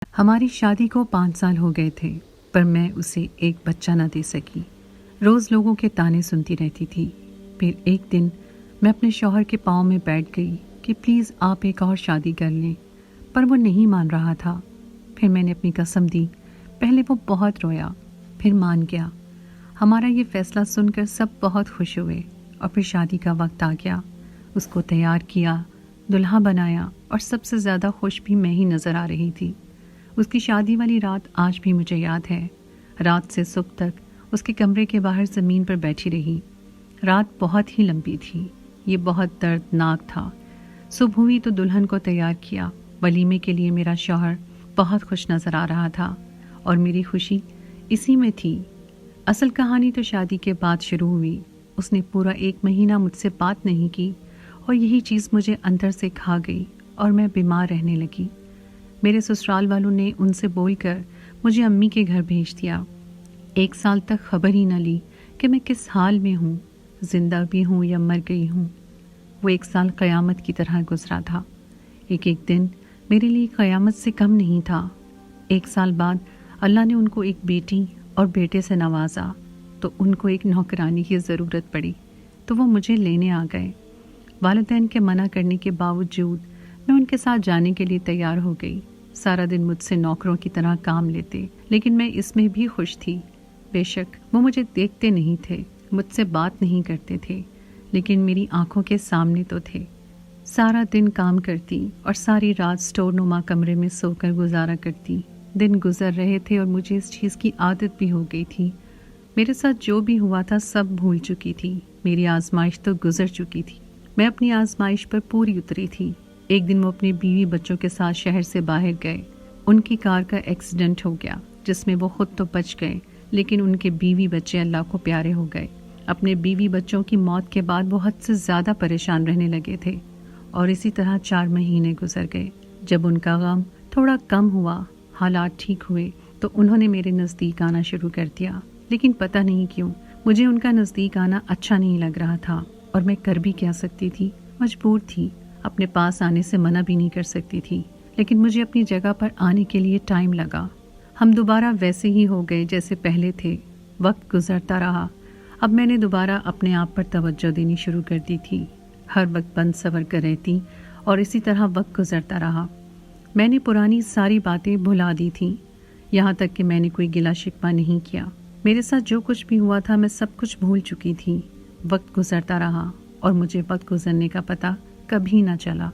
ہماری شادی کو 5 سال ہو گئے تھے، پر میں اسے ایک بچہ نہ دے سکی۔ روز لوگوں کے طعنے سنتی رہتی تھی۔ پھر ایک دن میں اپنے شوہر کے پاؤں میں بیٹھ گئی کہ پلیز آپ ایک اور شادی کر لیں، پر وہ نہیں مان رہا تھا۔ پھر میں نے اپنی قسم دی۔ پہلے وہ بہت رویا، پھر مان گیا۔ ہمارا یہ فیصلہ سن کر سب بہت خوش ہوئے، اور پھر شادی کا وقت آ گیا۔ اس کو تیار کیا، دلہا بنایا، اور سب سے زیادہ خوش بھی میں ہی نظر آ رہی تھی۔ اس کی شادی والی رات آج بھی مجھے یاد ہے۔ رات سے صبح تک اس کے کمرے کے باہر زمین پر بیٹھی رہی۔ رات بہت ہی لمبی تھی، یہ بہت دردناک تھا۔ صبح ہوئی تو دلہن کو تیار کیا۔ ولیمے کے لیے میرا شوہر بہت خوش نظر آ رہا تھا، اور میری خوشی اسی میں تھی۔ اصل کہانی تو شادی کے بعد شروع ہوئی۔ اس نے پورا 1 مہینہ مجھ سے بات نہیں کی، اور یہی چیز مجھے اندر سے کھا گئی، اور میں بیمار رہنے لگی۔ میرے سسرال والوں نے ان سے بول کر مجھے امی کے گھر بھیج دیا۔ 1 سال تک خبر ہی نہ لی کہ میں کس حال میں ہوں، زندہ بھی ہوں یا مر گئی ہوں۔ وہ 1 سال قیامت کی طرح گزرا تھا۔ ایک دن میرے لیے قیامت سے کم نہیں تھا۔ 1 سال بعد اللہ نے ان کو ایک بیٹی اور بیٹے سے نوازا، تو ان کو ایک نوکرانی کی ضرورت پڑی، تو وہ مجھے لینے آ گئے۔ والدین کے منع کرنے کے باوجود میں ان کے ساتھ جانے کے لیے تیار ہو گئی۔ سارا دن مجھ سے نوکروں کی طرح کام لیتے، لیکن میں اس میں بھی خوش تھی۔ بے شک وہ مجھے دیکھتے نہیں تھے، مجھ سے بات نہیں کرتے تھے، لیکن میری آنکھوں کے سامنے تو تھے۔ سارا دن کام کرتی اور ساری رات سٹور نما کمرے میں سو کر گزارا کرتی۔ دن گزر رہے تھے اور مجھے اس چیز کی عادت بھی ہو گئی تھی۔ میرے ساتھ جو بھی ہوا تھا سب بھول چکی تھی۔ میری آزمائش تو گزر چکی تھی۔ میں اپنی آزمائش پر پوری اتری تھی۔ ایک دن وہ اپنی بیوی بچوں کے ساتھ شہر سے باہر گئے۔ ان کی کار کا ایکسیڈنٹ ہو گیا، جس میں وہ خود تو بچ گئے، لیکن ان کے بیوی بچے اللہ کو پیارے ہو گئے۔ اپنے بیوی بچوں کی موت کے بعد وہ حد سے زیادہ پریشان رہنے لگے تھے، اور اسی طرح 4 مہینے گزر گئے۔ جب ان کا غم تھوڑا کم ہوا، حالات ٹھیک ہوئے، تو انہوں نے میرے نزدیک آنا شروع کر دیا۔ لیکن پتہ نہیں کیوں مجھے ان کا نزدیک آنا اچھا نہیں لگ رہا تھا، اور میں کر بھی کیا سکتی تھی؟ مجبور تھی۔ اپنے پاس آنے سے منع بھی نہیں کر سکتی تھی، لیکن مجھے اپنی جگہ پر آنے کے لیے ٹائم لگا۔ ہم دوبارہ ویسے ہی ہو گئے جیسے پہلے تھے۔ وقت گزرتا رہا۔ اب میں نے دوبارہ اپنے آپ پر توجہ دینی شروع کر دی تھی۔ ہر وقت بند سنور کر رہتی، اور اسی طرح وقت گزرتا رہا۔ میں نے پرانی ساری باتیں بھلا دی تھیں، یہاں تک کہ میں نے کوئی گلہ شکوہ نہیں کیا۔ میرے ساتھ جو کچھ بھی ہوا تھا میں سب کچھ بھول چکی تھی۔ وقت گزرتا رہا، اور مجھے وقت گزرنے کا پتہ کبھی نہ چلا۔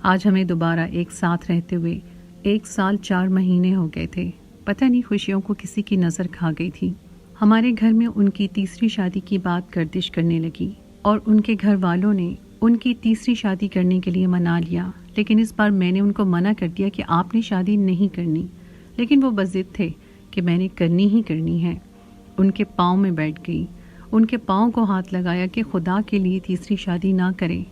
آج ہمیں دوبارہ ایک ساتھ رہتے ہوئے 1 سال 4 مہینے ہو گئے تھے۔ پتہ نہیں خوشیوں کو کسی کی نظر کھا گئی تھی۔ ہمارے گھر میں ان کی تیسری شادی کی بات گردش کرنے لگی، اور ان کے گھر والوں نے ان کی تیسری شادی کرنے کے لیے منا لیا، لیکن اس بار میں نے ان کو منع کر دیا کہ آپ نے شادی نہیں کرنی، لیکن وہ بضد تھے کہ میں نے کرنی ہی کرنی ہے۔ ان کے پاؤں میں بیٹھ گئی، ان کے پاؤں کو ہاتھ لگایا کہ خدا کے لیے تیسری شادی نہ کریں،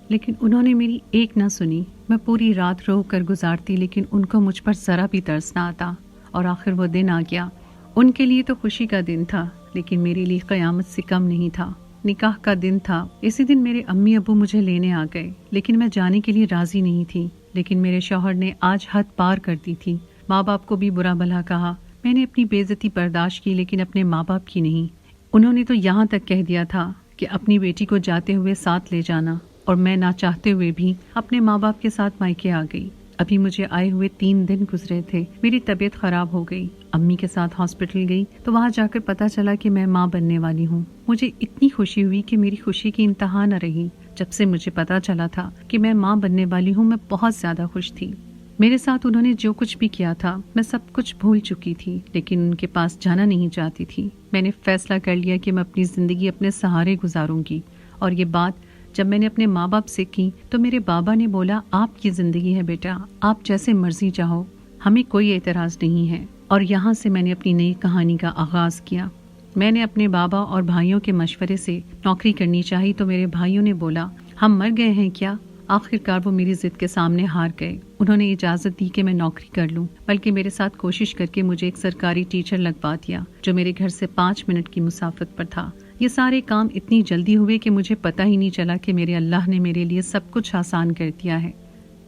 لیکن انہوں نے میری ایک نہ سنی۔ میں پوری رات رو کر گزارتی، لیکن ان کو مجھ پر ذرا بھی ترس نہ آتا، اور آخر وہ دن آ گیا۔ ان کے لیے تو خوشی کا دن تھا، لیکن میرے لیے قیامت سے کم نہیں تھا۔ نکاح کا دن تھا۔ اسی دن میرے امی ابو مجھے لینے آ گئے، لیکن میں جانے کے لیے راضی نہیں تھی۔ لیکن میرے شوہر نے آج حد پار کر دی تھی۔ ماں باپ کو بھی برا بھلا کہا۔ میں نے اپنی بے عزتی برداشت کی، لیکن اپنے ماں باپ کی نہیں۔ انہوں نے تو یہاں تک کہہ دیا تھا کہ اپنی بیٹی کو جاتے ہوئے ساتھ لے جانا، اور میں نہ چاہتے ہوئے بھی اپنے ماں باپ کے ساتھ مائکے آ گئی۔ ابھی مجھے آئے ہوئے 3 دن گزرے تھے۔ میری طبیعت خراب ہو گئی۔ امی کے ساتھ ہاسپٹل گئی تو وہاں جا کر پتا چلا کہ میں ماں بننے والی ہوں۔ مجھے اتنی خوشی ہوئی کہ میری خوشی کی انتہا نہ رہی۔ جب سے مجھے پتا چلا تھا کہ میں ماں بننے والی ہوں، میں بہت زیادہ خوش تھی۔ میرے ساتھ انہوں نے جو کچھ بھی کیا تھا میں سب کچھ بھول چکی تھی، لیکن ان کے پاس جانا نہیں چاہتی تھی۔ میں نے فیصلہ کر لیا کہ میں اپنی زندگی اپنے سہارے گزاروں گی، اور یہ بات جب میں نے اپنے ماں باپ سے کی تو میرے بابا نے بولا، آپ کی زندگی ہے بیٹا، آپ جیسے مرضی چاہو، ہمیں کوئی اعتراض نہیں ہے۔ اور یہاں سے میں نے اپنی نئی کہانی کا آغاز کیا۔ میں نے اپنے بابا اور بھائیوں کے مشورے سے نوکری کرنی چاہی تو میرے بھائیوں نے بولا، ہم مر گئے ہیں کیا؟ آخرکار وہ میری ضد کے سامنے ہار گئے۔ انہوں نے اجازت دی کہ میں نوکری کر لوں، بلکہ میرے ساتھ کوشش کر کے مجھے ایک سرکاری ٹیچر لگوا دیا، جو میرے گھر سے 5 منٹ کی مسافت پر تھا۔ یہ سارے کام اتنی جلدی ہوئے کہ مجھے پتہ ہی نہیں چلا کہ میرے اللہ نے میرے لیے سب کچھ آسان کر دیا ہے۔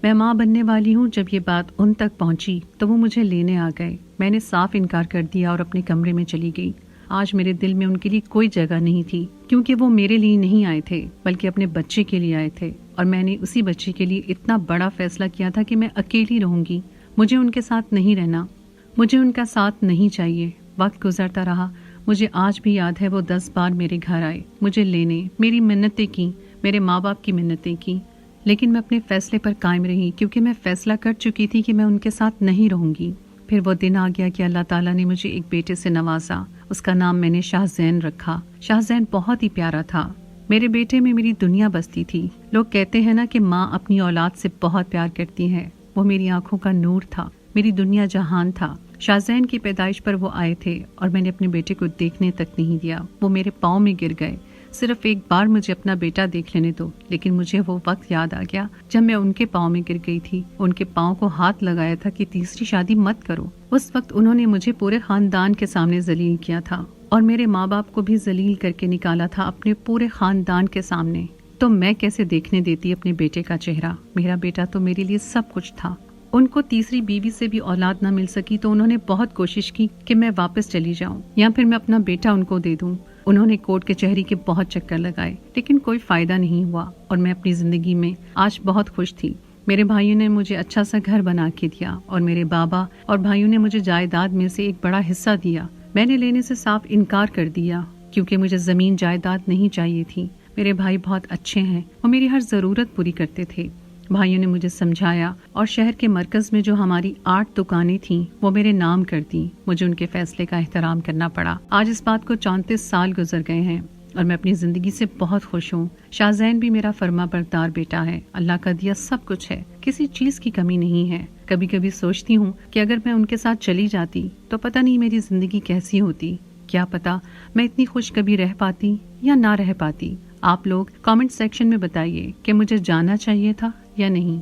میں ماں بننے والی ہوں۔ جب یہ بات ان تک پہنچی تو وہ مجھے لینے آ گئے۔ میں نے صاف انکار کر دیا اور اپنے کمرے میں چلی گئی۔ آج میرے دل میں ان کے لیے کوئی جگہ نہیں تھی، کیونکہ وہ میرے لیے نہیں آئے تھے بلکہ اپنے بچے کے لیے آئے تھے، اور میں نے اسی بچے کے لیے اتنا بڑا فیصلہ کیا تھا کہ میں اکیلی رہوں گی، مجھے ان کے ساتھ نہیں رہنا، مجھے ان کا ساتھ نہیں چاہیے۔ وقت گزرتا رہا، مجھے آج بھی یاد ہے وہ 10 بار میرے گھر آئے، مجھے لینے، میری منتیں کی، میرے ماں باپ کی منتیں کی، لیکن میں اپنے فیصلے پر قائم رہی، کیونکہ میں فیصلہ کر چکی تھی کہ میں ان کے ساتھ نہیں رہوں گی۔ پھر وہ دن آ گیا کہ اللہ تعالیٰ نے مجھے ایک بیٹے سے نوازا۔ اس کا نام میں نے شاہ زین رکھا۔ شاہ زین بہت ہی پیارا تھا۔ میرے بیٹے میں میری دنیا بستی تھی۔ لوگ کہتے ہیں نا کہ ماں اپنی اولاد سے بہت پیار کرتی ہے۔ وہ میری آنکھوں کا نور تھا، میری دنیا جہان تھا۔ شاہ زین کی پیدائش پر وہ آئے تھے اور میں نے اپنے بیٹے کو دیکھنے تک نہیں دیا۔ وہ میرے پاؤں میں گر گئے۔ صرف ایک بار مجھے اپنا بیٹا دیکھ لینے دو، لیکن مجھے وہ وقت یاد آ گیا جب میں ان کے پاؤں میں گر گئی تھی، ان کے پاؤں کو ہاتھ لگایا تھا کہ تیسری شادی مت کرو۔ اس وقت انہوں نے مجھے پورے خاندان کے سامنے ذلیل کیا تھا، اور میرے ماں باپ کو بھی ذلیل کر کے نکالا تھا اپنے پورے خاندان کے سامنے۔ تو میں کیسے دیکھنے دیتی اپنے بیٹے کا چہرہ؟ میرا بیٹا تو میرے لیے سب کچھ تھا۔ ان کو تیسری بیوی سے بھی اولاد نہ مل سکی تو انہوں نے بہت کوشش کی کہ میں واپس چلی جاؤں یا پھر میں اپنا بیٹا ان کو دے دوں۔ انہوں نے کورٹ کچہری کے بہت چکر لگائے، لیکن کوئی فائدہ نہیں ہوا، اور میں اپنی زندگی میں آج بہت خوش تھی۔ میرے بھائیوں نے مجھے اچھا سا گھر بنا کے دیا، اور میرے بابا اور بھائیوں نے مجھے جائیداد میں سے ایک بڑا حصہ دیا۔ میں نے لینے سے صاف انکار کر دیا، کیونکہ مجھے زمین جائیداد نہیں چاہیے تھی۔ میرے بھائی بہت اچھے ہیں، وہ میری ہر ضرورت پوری کرتے تھے۔ بھائیوں نے مجھے سمجھایا اور شہر کے مرکز میں جو ہماری 8 دکانیں تھیں وہ میرے نام کر دیں۔ مجھے ان کے فیصلے کا احترام کرنا پڑا۔ آج اس بات کو 34 سال گزر گئے ہیں اور میں اپنی زندگی سے بہت خوش ہوں۔ شاہ زین بھی میرا فرما بردار بیٹا ہے۔ اللہ کا دیا سب کچھ ہے، کسی چیز کی کمی نہیں ہے۔ کبھی کبھی سوچتی ہوں کہ اگر میں ان کے ساتھ چلی جاتی تو پتہ نہیں میری زندگی کیسی ہوتی، کیا پتا میں اتنی خوش کبھی رہ پاتی یا نہ رہ پاتی۔ آپ لوگ کامنٹ سیکشن میں بتائیے کہ مجھے جانا چاہیے تھا یا نہیں۔